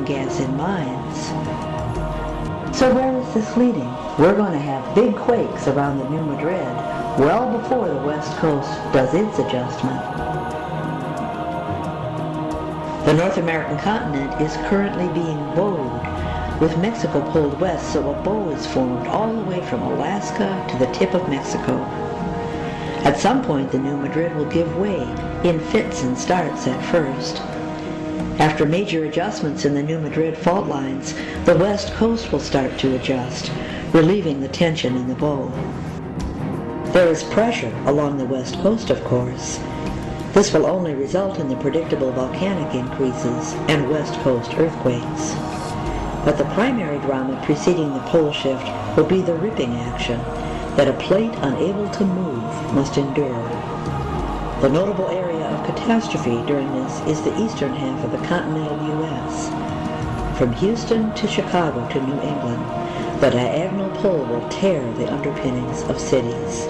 gas in mines. So where is this leading? We're going to have big quakes around the New Madrid well before the West Coast does its adjustment. The North American continent is currently being bowed, with Mexico pulled west, so a bow is formed all the way from Alaska to the tip of Mexico. At some point, the New Madrid will give way in fits and starts at first. After major adjustments in the New Madrid fault lines, the West Coast will start to adjust, relieving the tension in the bow. There is pressure along the West Coast, of course. This will only result in the predictable volcanic increases and West Coast earthquakes. But the primary drama preceding the pole shift will be the ripping action that a plate unable to move must endure. The notable area of catastrophe during this is the eastern half of the continental U.S. From Houston to Chicago to New England, the diagonal pole will tear the underpinnings of cities.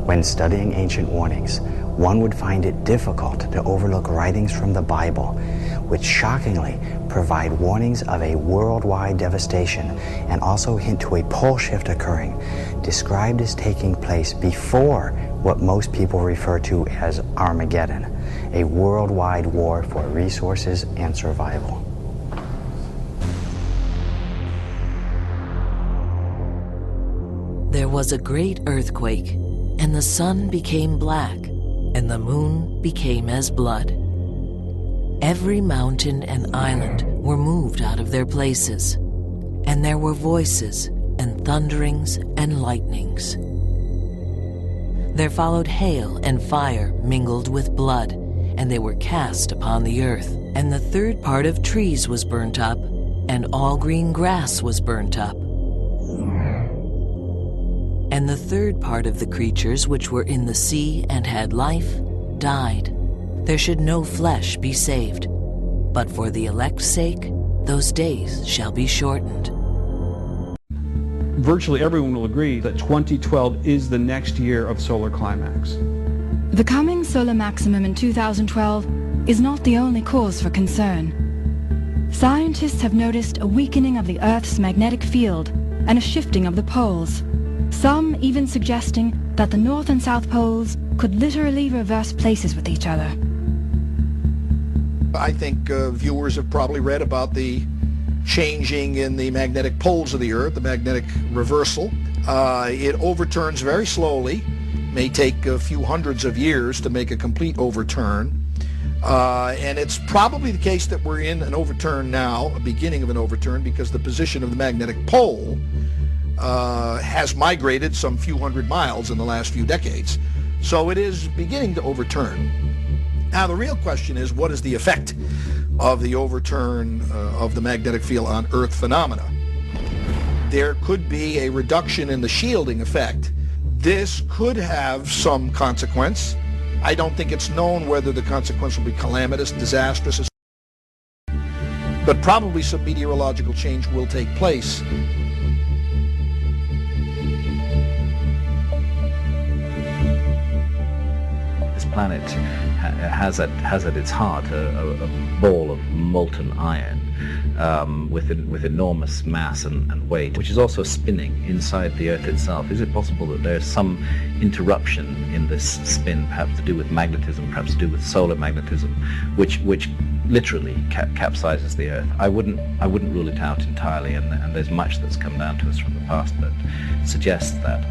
When studying ancient warnings, one would find it difficult to overlook writings from the Bible, which shockingly provide warnings of a worldwide devastation and also hint to a pole shift occurring, described as taking place before what most people refer to as Armageddon, a worldwide war for resources and survival. There was a great earthquake, and the sun became black, and the moon became as blood. Every mountain and island were moved out of their places, and there were voices and thunderings and lightnings. There followed hail and fire mingled with blood, and they were cast upon the earth. And the third part of trees was burnt up, and all green grass was burnt up. And the third part of the creatures which were in the sea and had life died. There should no flesh be saved, but for the elect's sake, those days shall be shortened. Virtually everyone will agree that 2012 is the next year of solar climax. The coming solar maximum in 2012 is not the only cause for concern. Scientists have noticed a weakening of the Earth's magnetic field and a shifting of the poles, some even suggesting that the North and South poles could literally reverse places with each other. I think viewers have probably read about the changing in the magnetic poles of the Earth, the magnetic reversal. It overturns very slowly, may take a few hundreds of years to make a complete overturn. And it's probably the case that we're in an overturn now, a beginning of an overturn, because the position of the magnetic pole has migrated some few hundred miles in the last few decades. So it is beginning to overturn. Now the real question is, what is the effect of the overturn of the magnetic field on Earth phenomena? There could be a reduction in the shielding effect. This could have some consequence. I don't think it's known whether the consequence will be calamitous, disastrous, but probably some meteorological change will take place. This planet has at its heart a ball of molten iron with enormous mass and weight, which is also spinning inside the Earth itself. Is it possible that there's some interruption in this spin, perhaps to do with magnetism, perhaps to do with solar magnetism, which literally capsizes the Earth? I wouldn't rule it out entirely, and there's much that's come down to us from the past that suggests that.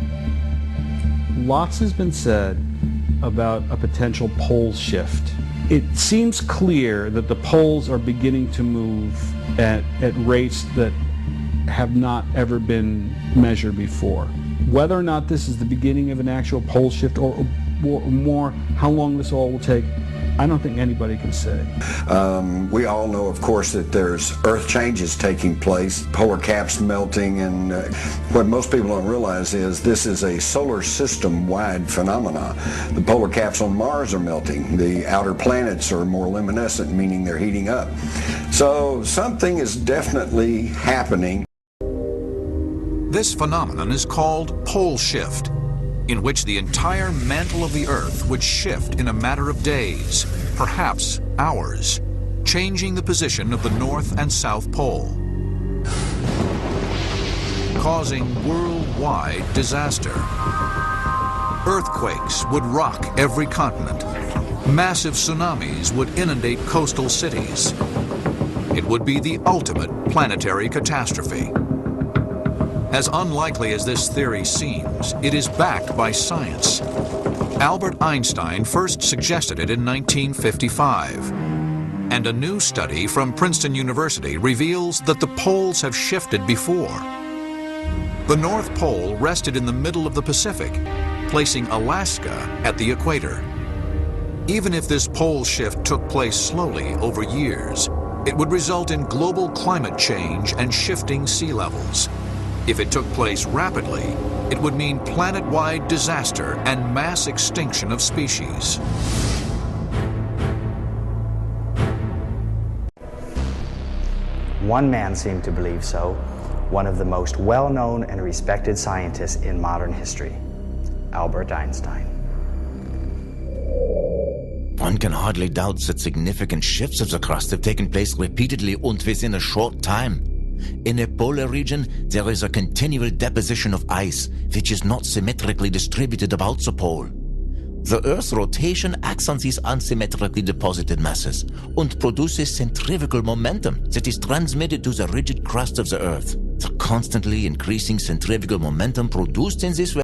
Lots has been said about a potential pole shift. It seems clear that the poles are beginning to move at rates that have not ever been measured before. Whether or not this is the beginning of an actual pole shift or more, how long this all will take, I don't think anybody can say. We all know, of course, that there's earth changes taking place, polar caps melting, and what most people don't realize is this is a solar system-wide phenomena. The polar caps on Mars are melting. The outer planets are more luminescent, meaning they're heating up. So something is definitely happening. This phenomenon is called pole shift, in which the entire mantle of the Earth would shift in a matter of days, perhaps hours, changing the position of the North and South Pole, causing worldwide disaster. Earthquakes would rock every continent. Massive tsunamis would inundate coastal cities. It would be the ultimate planetary catastrophe. As unlikely as this theory seems, it is backed by science. Albert Einstein first suggested it in 1955. And a new study from Princeton University reveals that the poles have shifted before. The North Pole rested in the middle of the Pacific, placing Alaska at the equator. Even if this pole shift took place slowly over years, it would result in global climate change and shifting sea levels. If it took place rapidly, it would mean planet-wide disaster and mass extinction of species. One man seemed to believe so, one of the most well-known and respected scientists in modern history, Albert Einstein. One can hardly doubt that significant shifts of the crust have taken place repeatedly and within a short time. In a polar region, there is a continual deposition of ice, which is not symmetrically distributed about the pole. The Earth's rotation acts on these unsymmetrically deposited masses and produces centrifugal momentum that is transmitted to the rigid crust of the Earth. The constantly increasing centrifugal momentum produced in this way